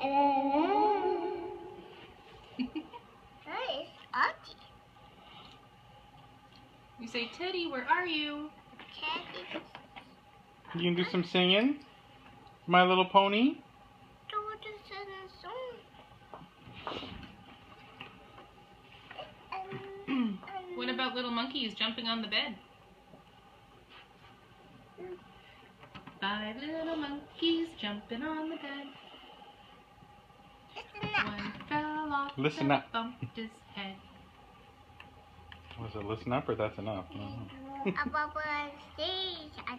Auntie. You say, Teddy, where are you? Teddy. You can do some singing? My Little Pony? What about little monkeys jumping on the bed? 5 little monkeys jumping on the bed. One fell off Listen and up. bumped his head. Was it listen up or that's enough? Above the stage, I